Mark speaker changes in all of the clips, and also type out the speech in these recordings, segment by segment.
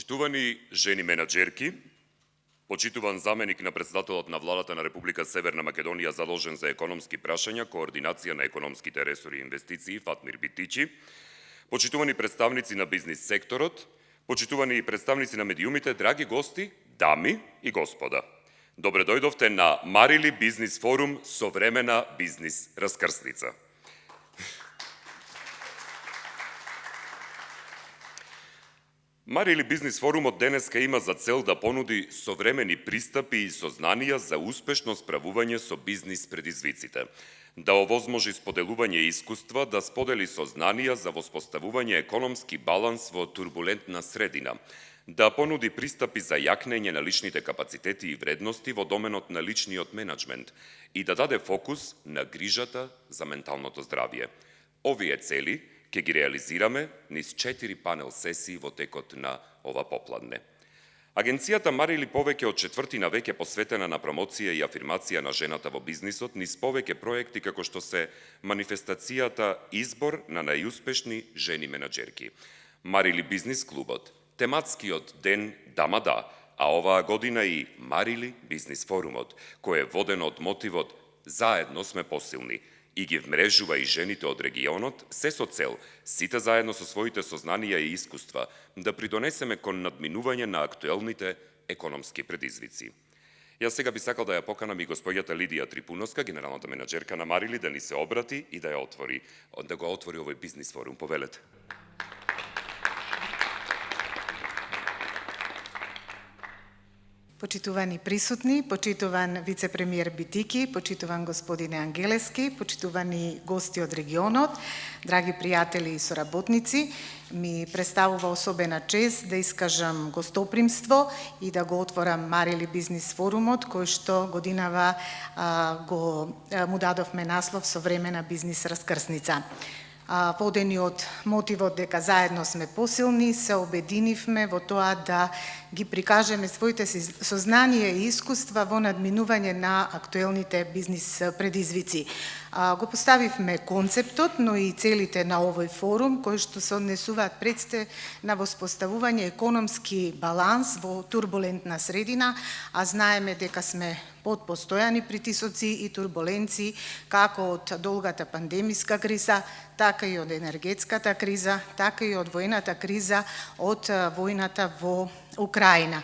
Speaker 1: Почитувани жени менаџерки, почитуван заменик на председателот на владата на Република Северна Македонија задолжен за економски прашања, координација на економските ресори и инвестиции Фатмир Битичи, почитувани представници на бизнис секторот, почитувани представници на медиумите, драги гости, дами и господа. Добре дојдовте на Марили Бизнис форум Современа бизнис раскрсница. Марили Бизнис форумот денеска има за цел да понуди современи пристапи и сознанија за успешно справување со бизнис предизвиците, да овозможи споделување искуства, да сподели сознанија за воспоставување економски баланс во турбулентна средина, да понуди пристапи за јакнење на личните капацитети и вредности во доменот на личниот менеджмент и да даде фокус на грижата за менталното здравје. Овие цели ќе ги реализираме низ 4 панел сесии во текот на ова попладне. Агенцијата Марили повеќе од четвртина век е посветена на промоција и афирмација на жената во бизнисот, низ повеќе проекти како што се манифестацијата избор на најуспешни жени менаџерки, Марили Бизнис клубот, тематскиот ден Дама да, а оваа година и Марили Бизнис форумот, кој е воден од мотивот "Заедно сме посилни", и ги вмрежува и жените од регионот, се со цел, сите заедно со своите сознанија и искуства, да придонесеме кон надминување на актуелните економски предизвици. Јас сега би сакал да ја поканам и господјата Лидија Трипуновска, генералната менаџерка на Марили, да ни се обрати и да го отвори овој бизнис форум. Повелете.
Speaker 2: Почитувани присутни, почитуван вице-премиер Битики, почитуван господине Ангелески, почитувани гости од регионот, драги пријатели и соработници, ми представува особена чест да искажам гостопримство и да го отворам Марили Бизнис форумот, кој што годинава му дадовме наслов Современа бизнис раскрсница. Водени од мотивот дека заедно сме посилни, се обединивме во тоа да ги прикажеме своите сознанија и искуства во надминување на актуелните бизнис предизвици. Го поставивме концептот, но и целите на овој форум, кои што се однесуваат предсте на воспоставување економски баланс во турбулентна средина, а знаеме дека сме под постојани притисоци и турбуленции, како од долгата пандемиска криза, така и од енергетската криза, така и од воената криза, од војната во Украина.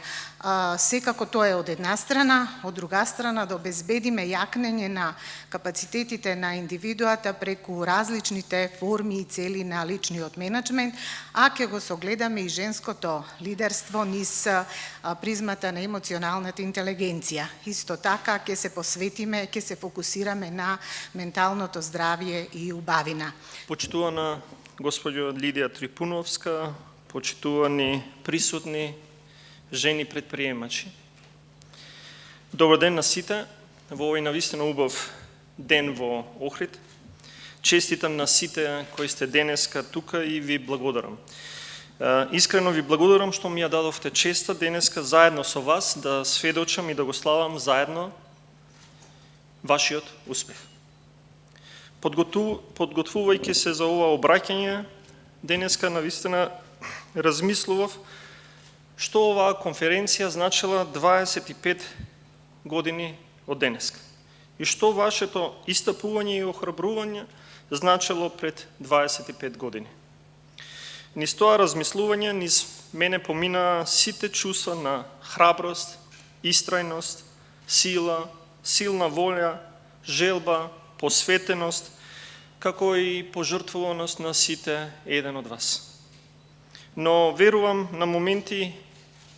Speaker 2: Секако тоа е од една страна, од друга страна да обезбедиме јакнење на капацитетите на индивидуата преку различните форми и цели на личниот менеджмент, а ќе го согледаме и женското лидерство низ призмата на емоционалната интелигенција. Исто така ќе се посветиме, ќе се фокусираме на менталното здравје и убавина.
Speaker 3: Почитувана господја Лидија Трипуновска, почитувани присутни жени предприемачи. Добар ден на сите во овој навистина убав ден во Охрид. Честитам на сите кои сте денеска тука и ви благодарам. Искрено ви благодарам што ми ја дадовте честа денеска заедно со вас да сведочам и да го славам заедно вашиот успех. Подготвувајќи се за ова обраќање, денеска навистина размислував што оваа конференција значила 25 години од денеска и што вашето истапување и охрабрување значило пред 25 години. Низ тоа размислување, низ мене помина сите чувства на храброст, истрајност, сила, силна волја, желба, посветеност, како и пожртвуваност на сите еден од вас. Но верувам на моменти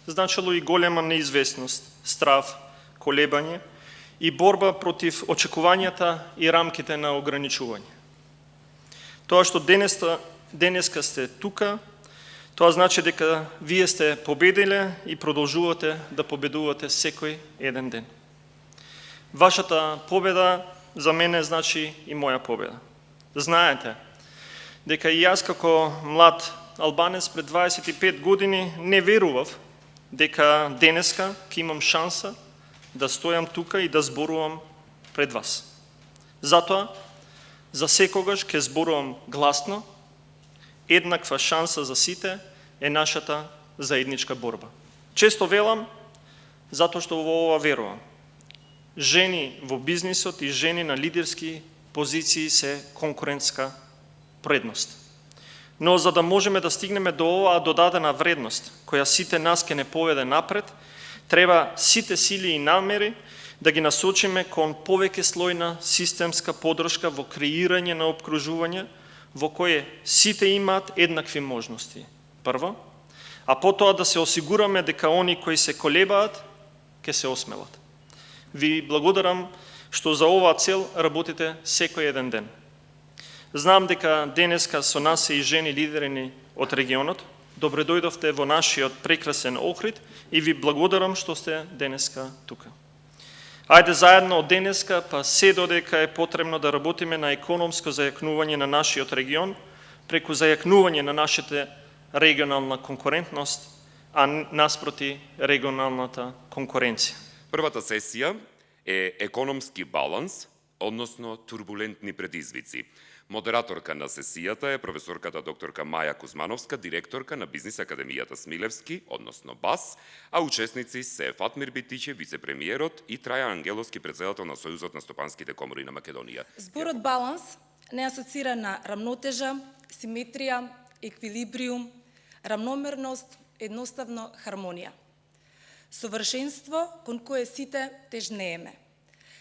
Speaker 3: значило и голема неизвестност, страв, колебање и борба против очекувањата и рамките на ограничување. Тоа што денеска сте тука, тоа значи дека вие сте победиле и продолжувате да победувате секој еден ден. Вашата победа за мене значи и моја победа. Знаете дека и јас како млад албанец пред 25 години не верував дека денеска ќе имам шанса да стојам тука и да зборувам пред вас. Затоа, за секогаш ќе зборувам гласно, еднаква шанса за сите е нашата заедничка борба. Често велам, затоа што во ова верувам. Жени во бизнисот и жени на лидерски позиции се конкурентска предност. Но за да можеме да стигнеме до оваа додадена вредност, која сите нас ке не поведе напред, треба сите сили и намери да ги насочиме кон повеќе слојна системска подршка во креирање на опкружување во кое сите имаат еднакви можности. Прво, а потоа да се осигураме дека они кои се колебаат, ке се осмелат. Ви благодарам што за оваа цел работите секој еден ден. Знам дека денеска со нас се и жени лидери од регионот. Добре дојдовте во нашиот прекрасен Охрид и ви благодарам што сте денеска тука. Ајде заедно од денеска па се додека е потребно да работиме на економско зајакнување на нашиот регион, преку зајакнување на нашата регионална конкурентност, а наспроти регионалната конкуренција.
Speaker 1: Првата сесија е економски баланс, односно турбулентни предизвици. Модераторка на сесијата е професорката докторка Маја Кузмановска, директорка на Бизнис академијата Смилевски, односно БАС, а учесници се Фатмир Битиче, вице-премиерот, и Трајан Ангеловски, председател на Сојузот на стопанските комори на Македонија.
Speaker 4: Зборот баланс не асоцира на рамнотежа, симетрија, еквилибриум, рамномерност, едноставно хармонија. Совршенство кон кое сите тежнееме.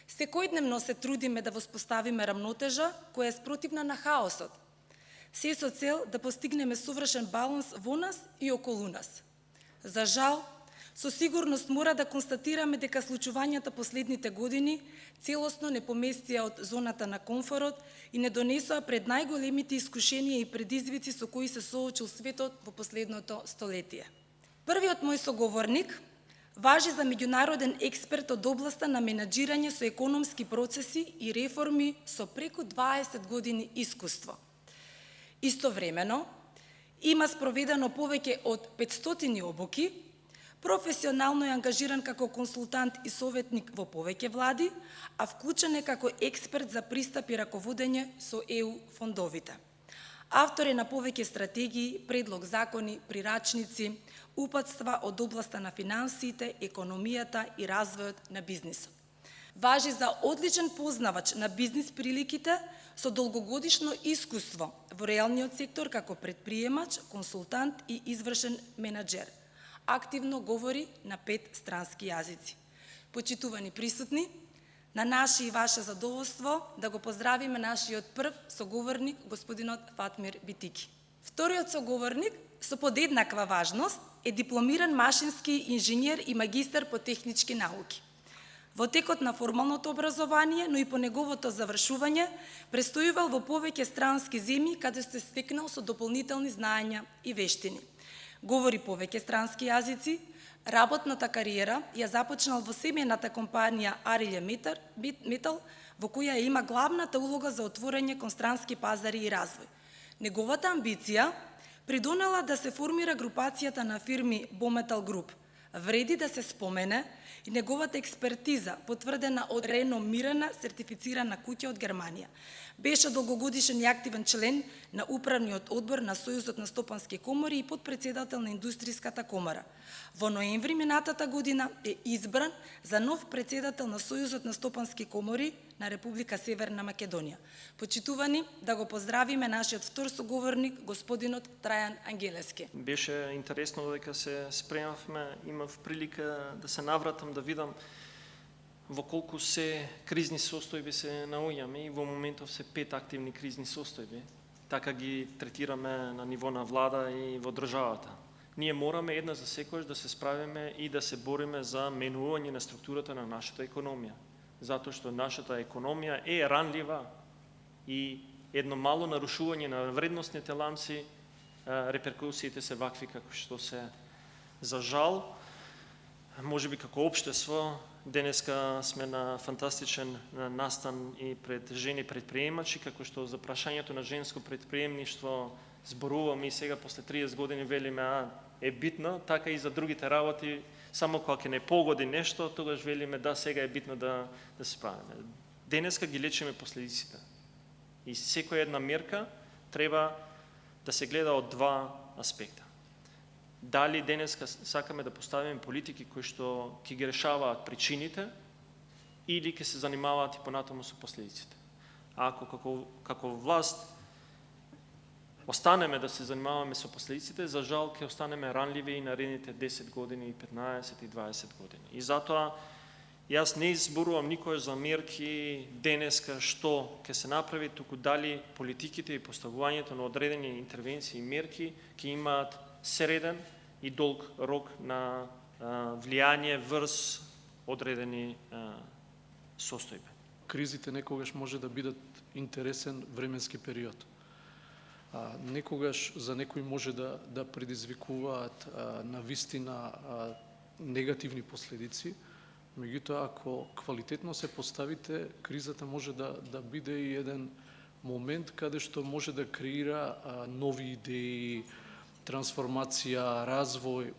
Speaker 4: Секојдневно се трудиме да воспоставиме рамнотежа која е спротивна на хаосот. Се со цел да постигнеме совршен баланс во нас и околу нас. За жал, со сигурност мора да констатираме дека случувањата последните години целосно не поместија од зоната на комфорот и не донесоа пред најголемите искушенија и предизвици со кои се соочил светот во последното столетие. Првиот мој соговорник важи за меѓународен експерт од областа на менаџирање со економски процеси и реформи со преку 20 години искуство. Истовремено, има спроведено повеќе од 500 обуки, професионално е ангажиран како консултант и советник во повеќе влади, а вклучен е како експерт за пристап и раководење со ЕУ фондовите. Автор е на повеќе стратегии, предлог закони, прирачници, упатства од областа на финансиите, економијата и развојот на бизнисот. Важи за одличен познавач на бизнис приликите со долгогодишно искуство во реалниот сектор како предприемач, консултант и извршен менаџер. Активно говори на 5 странски јазици. Почитувани присутни, на наше и ваше задоволство да го поздравиме нашиот прв соговорник, господинот Фатмир Битики. Вториот соговорник, со подеднаква важност, е дипломиран машински инженер и магистар по технички науки. Во текот на формалното образование, но и по неговото завршување, престојувал во повеќе странски земји, каде се стекнал со дополнителни знаења и вештини. Говори повеќе странски јазици, работната кариера ја започнал во семејната компанија Ариле Метал, во која има главната улога за отворање кон странски пазари и развој. Неговата амбиција придонела да се формира групацијата на фирми Бометал Груп. Вреди да се спомене и неговата експертиза, потврдена од реномирана сертифицирана куќа од Германија. Беше долгогодишен и активен член на управниот одбор на Сојузот на стопански комори и подпредседател на Индустријската комора. Во ноември минатата година е избран за нов председател на Сојузот на стопански комори на Република Северна Македонија. Почитувани, да го поздравиме нашиот втор соговорник, господинот Трајан Ангелевски.
Speaker 3: Беше интересно дека се спремавме, имав прилика да се навратам да видам во колку се кризни состојби се наоѓаме и во моментов се 5 активни кризни состојби. Така ги третираме на ниво на влада и во државата. Ние мораме една за секојаш да се справиме и да се бориме за менување на структурата на нашата економија. Затоа што нашата економија е ранлива и едно мало нарушување на вредносните ланци, реперкусиите се вакви како што се. За жал, можеби како општество, денеска сме на фантастичен настан и пред жени предприемачи, како што за прашањето на женско предприемништво зборуваме и сега после 30 години велиме е битно, така и за другите работи, само кога ќе не погоди нешто, тогаш велиме да сега е битно да се справиме. Денеска ги лечиме последиците. И секоја една мерка треба да се гледа од два аспекта. дали денеска сакаме да поставиме политики кои што ќе ги решаваат причините или ќе се занимаваат и понатаму со последиците. Ако како власт останеме да се занимаваме со последиците, за жал ќе останеме ранливи и наредните 10 години, 15 и 20 години. И затоа јас не изборувам никој за мерки денеска што ќе се направи, туку дали политиките и поставувањето на одредени интервенции и мерки ќе имаат среден и долг рок на влијание врз одредени состојби.
Speaker 5: Кризите некогаш може да бидат интересен временски период. Некогаш за некои може да предизвикуваат навистина негативни последици, меѓутоа ако квалитетно се поставите, кризата може да биде и еден момент каде што може да креира нови идеи, трансформација, развој,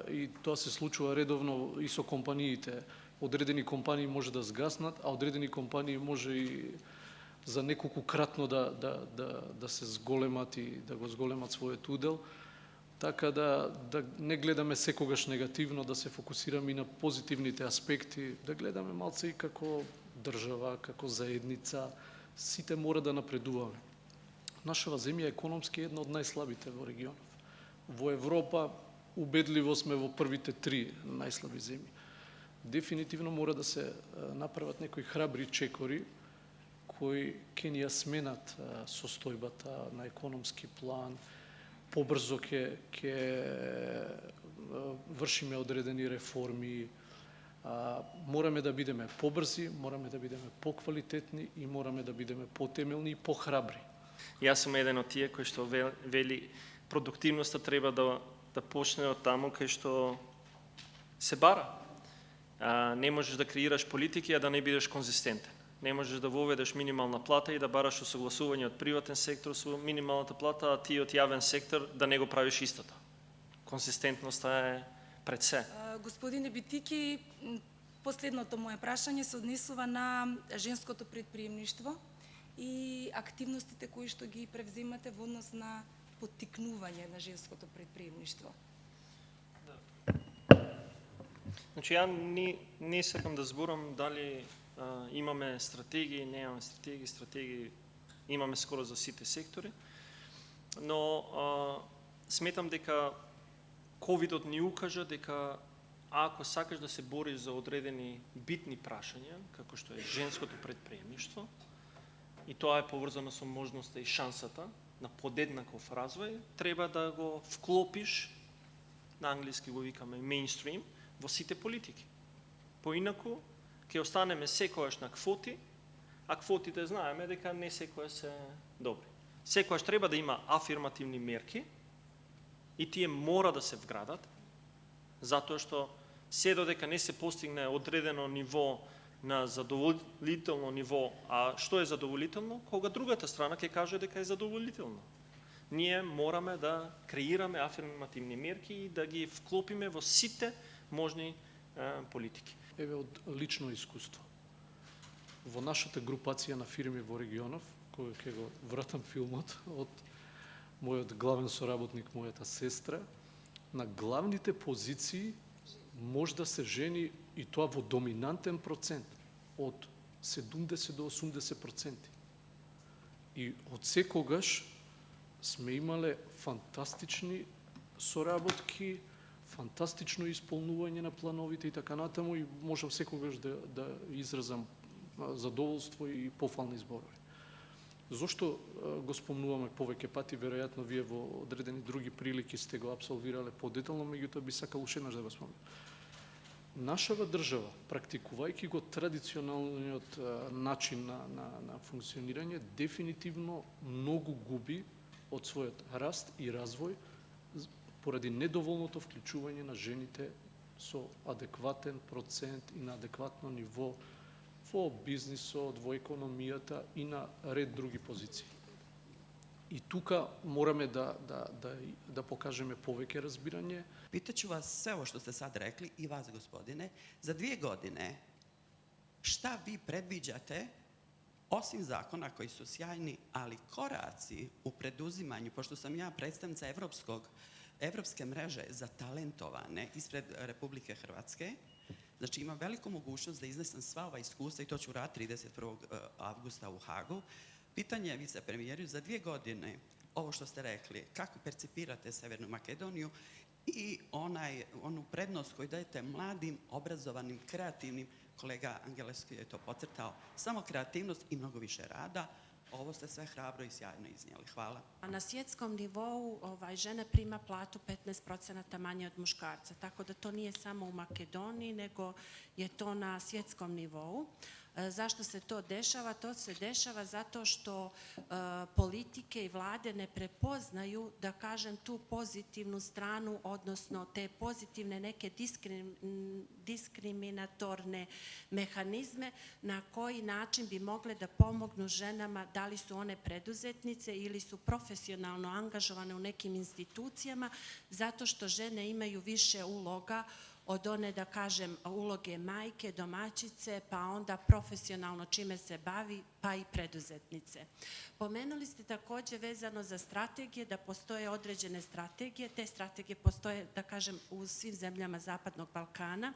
Speaker 5: и тоа се случува редовно и со компаниите. Одредени компании може да згаснат, а одредени компании може и за неколку кратно да се зголемат и да го зголемат својот удел. Така да не гледаме секогаш негативно, да се фокусираме и на позитивните аспекти, да гледаме малце и како држава, како заедница, сите мора да напредуваме. Нашава земја економски е една од најслабите во регионов. Во Европа убедливо сме во првите 3 најслаби земји. Дефинитивно мора да се направат некои храбри чекори кои ќе ни ја сменат состојбата на економски план, побрзо ќе вршиме одредени реформи, мораме да бидеме побрзи, мораме да бидеме поквалитетни и мораме да бидеме потемелни и похрабри.
Speaker 3: Јас сум еден од тие кои што вели продуктивноста треба да почне од таму кај што се бара. Не можеш да креираш политики, а да не бидеш конзистентен. Не можеш да воведеш минимална плата и да бараш осогласување од приватен сектор со минималната плата, а ти од јавен сектор да не го правиш истото. Конзистентноста е пред се.
Speaker 4: Господине Битики, последното моје прашање се однесува на женското предприемништво и активностите кои што ги превземате во однос на поттикнување на женското предприемништво.
Speaker 3: Значи, ја не сакам да зборам дали имаме стратегии, немаме стратегии имаме скоро за сите сектори, но сметам дека ковидот ни укажа дека ако сакаш да се бориш за одредени битни прашања, како што е женското предприемништво, и тоа е поврзано со можноста и шансата на подеднаков развој, треба да го вклопиш, на англиски го викаме mainstream, во сите политики. Поинаку, ќе останеме секојаш на квоти, а квотите знаеме дека не секојаш се добри. Секојаш треба да има афирмативни мерки и тие мора да се вградат, затоа што се додека не се постигне одредено ниво на задоволително ниво, а што е задоволително, кога другата страна ќе каже дека е задоволително. Ние мораме да креираме афирмативни мерки и да ги вклопиме во сите можни политики.
Speaker 5: Еве од лично искуство. Во нашата групација на фирми во регионов, кој ќе го вратам филмот од мојот главен соработник, мојата сестра, на главните позиции може да се жени и тоа во доминантен процент од 70 до 80%. И од секогаш сме имале фантастични соработки, фантастично исполнување на плановите и така натаму, и можам секогаш да изразам задоволство и пофални зборови. Зошто го спомнуваме повеќе пати, веројатно вие во одредени други прилики сте го апсолвирале подетално, меѓутоа би сакал уште еднаш да го спомнам. Нашава држава, практикувајќи го традиционалниот начин на функционирање, дефинитивно многу губи од својот раст и развој поради недоволното вклучување на жените со адекватен процент и на адекватно ниво во бизнисот, во економијата и на ред други позиции. И тука мораме да покажеме повеќе разбирање.
Speaker 6: Pitaću vas sve ovo što ste sad rekli i vas, gospodine, za 2 godine šta vi predviđate, osim zakona koji su sjajni, ali koraci u preduzimanju, pošto sam ja predstavnica Evropskog Evropske mreže za talentovane ispred Republike Hrvatske. Znači, imam veliku mogućnost da iznesem sva ova iskustva i to ću raditi 31. avgusta u Hagu. Pitanje je vicepremijeru za 2 godine, ovo što ste rekli, kako percipirate Severnu Makedoniju i onu prednost koju dajete mladim, obrazovanim, kreativnim, kolega Angeleski je to podcrtao, samo kreativnost i mnogo više rada. Ovo ste sve hrabro i sjajno iznijeli. Hvala.
Speaker 7: Na svjetskom nivou žene prima platu 15% manje od muškarca, tako da to nije samo u Makedoniji, nego je to na svjetskom nivou. Zašto se to dešava? To se dešava zato što politike i vlade ne prepoznaju, da kažem, tu pozitivnu stranu, odnosno te pozitivne neke diskriminatorne mehanizme na koji način bi mogle da pomognu ženama, da li su one preduzetnice ili su profesionalno angažovane u nekim institucijama, zato što žene imaju više uloga od one, da kažem, uloge majke, domaćice, pa onda profesionalno čime se bavi, pa i preduzetnice. Pomenuli ste također vezano za strategije, da postoje određene strategije. Te strategije postoje, da kažem, u svim zemljama Zapadnog Balkana.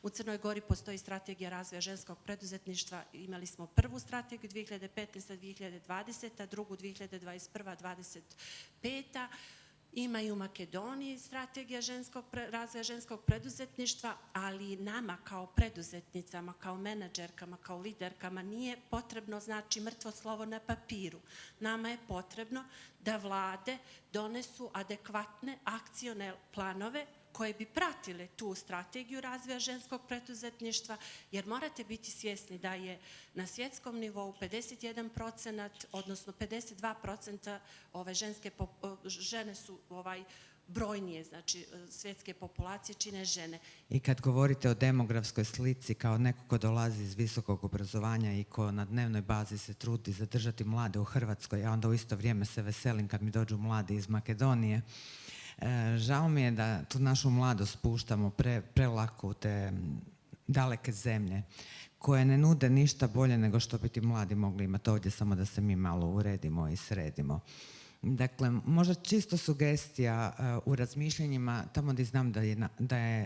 Speaker 7: U Crnoj Gori postoji strategija razvoja ženskog preduzetništva. Imali smo prvu strategiju 2015-2020, drugu 2021-2025. Ima i u Makedoniji strategija razvoja ženskog preduzetništva, ali nama kao preduzetnicama, kao menadžerkama, kao liderkama nije potrebno, znači, mrtvo slovo na papiru. Nama je potrebno da vlade donesu adekvatne akcione planove koje bi pratile tu strategiju razvoja ženskog preduzetništva, jer morate biti svjesni da je na svjetskom nivou 51%, odnosno 52% žene su brojnije, znači svjetske populacije čine žene.
Speaker 8: I kad govorite o demografskoj slici kao neko ko dolazi iz visokog obrazovanja i ko na dnevnoj bazi se trudi zadržati mlade u Hrvatskoj, a onda u isto vrijeme se veselim kad mi dođu mladi iz Makedonije, žao mi je da tu našu mladost puštamo prelako u te daleke zemlje koje ne nude ništa bolje nego što bi ti mladi mogli imati ovdje, samo da se mi malo uredimo i sredimo. Dakle, možda čisto sugestija u razmišljanjima, tamo gdje znam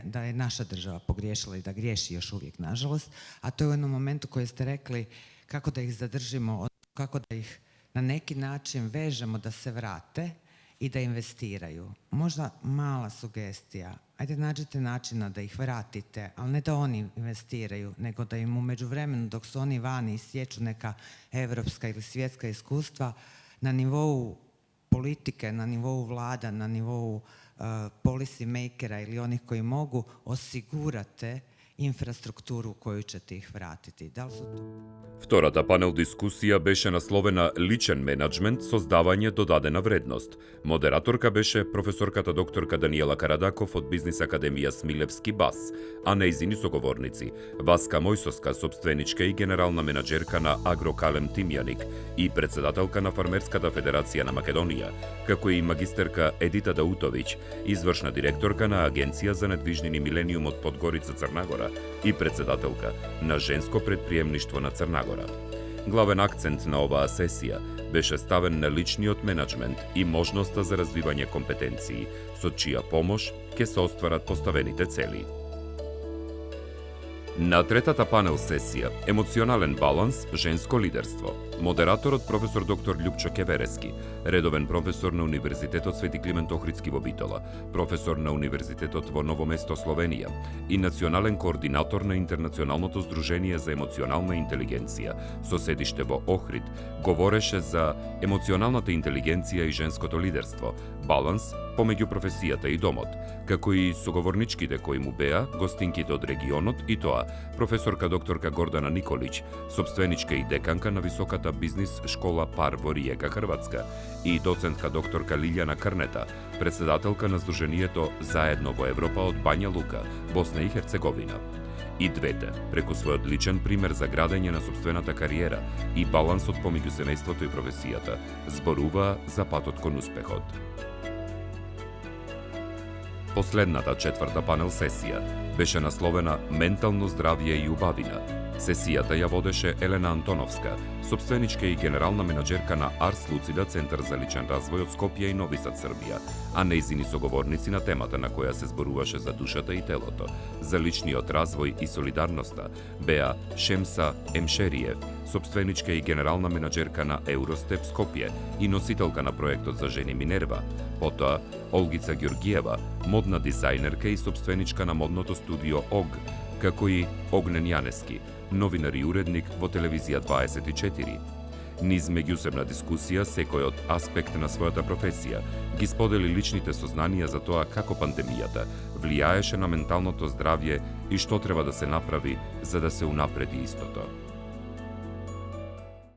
Speaker 8: da je naša država pogriješila i da griješi još uvijek, nažalost, a to je u jednom momentu koji ste rekli kako da ih zadržimo, kako da ih na neki način vežemo da se vrate i da investiraju. Možda mala sugestija. Ajde, nađite načina da ih vratite, ali ne da oni investiraju, nego da im u međuvremenu, dok su oni vani i stječu neka evropska ili svjetska iskustva, na nivou politike, na nivou vlada, na nivou policy makera ili onih koji mogu, osigurate infrastrukturu koju ćete ih vratiti. Da li su to?
Speaker 1: Втората панел дискусија беше насловена Личен менеджмент, создавање додадена вредност. Модераторка беше професорката докторка Даниела Карадаков од Бизнис Академија Смилевски БАС, а нејзини соговорници Васка Мојсоска, собственичка и генерална менаџерка на Агрокалем Тимјаник и председателка на Фармерската федерација на Македонија, како и магистерка Едита Даутовиќ, извршна директорка на Агенција за недвижнини Милениум од Подгорица, Црна Гора и председателка на Женско предприемништво на Црна Гора. Главен акцент на оваа сесија беше ставен на личниот менеджмент и можноста за развивање компетенции, со чија помош ќе се остварат поставените цели. На третата панел сесија Емоционален баланс, женско лидерство. Модераторот професор доктор Љупчо Кеверески, редовен професор на Универзитетот Свети Климент Охридски во Битола, професор на Универзитетот во Ново место, Словенија и национален координатор на Интернационалното здружение за емоционална интелигенција со седиште во Охрид, говореше за емоционалната интелигенција и женското лидерство, баланс помеѓу професијата и домот, како и соговорничките кои му беа, гостинките од регионот и тоа, професорка докторка Гордана Николиќ, собственичка и деканка на Високата бизнис школа ПАР во Риека, Хрватска, и доцентка докторка Лилјана Крнета, председателка на Сдруженијето Заедно во Европа од Бања Лука, Босна и Херцеговина. И двете, преку својот личен пример за градење на собствената кариера и балансот помеѓу семејството и професијата, зборуваа за патот кон успехот. Последната четврта панел сесија беше насловена Ментално здравје и убавина. Сесијата ја водеше Елена Антоновска, собственичка и генерална менаџерка на Арс Луцида, Центар за личен развој од Скопје и Нови Сад, Србија, а нејзини соговорници на темата на која се зборуваше за душата и телото, за личниот развој и солидарноста, беа Шемса Емшериев, собственичка и генерална менаџерка на Евростеп Скопје и носителка на проектот за жени Минерва, потоа Олгица Ѓоргиева, модна дизајнерка и собственичка на модното студио ОГ, како и Огнен Јанески, новинар и уредник во Телевизија 24. Низ меѓусебна дискусија, секој од аспект на својата професија ги сподели личните сознанија за тоа како пандемијата влијаеше на менталното здравје и што треба да се направи за да се унапреди истото.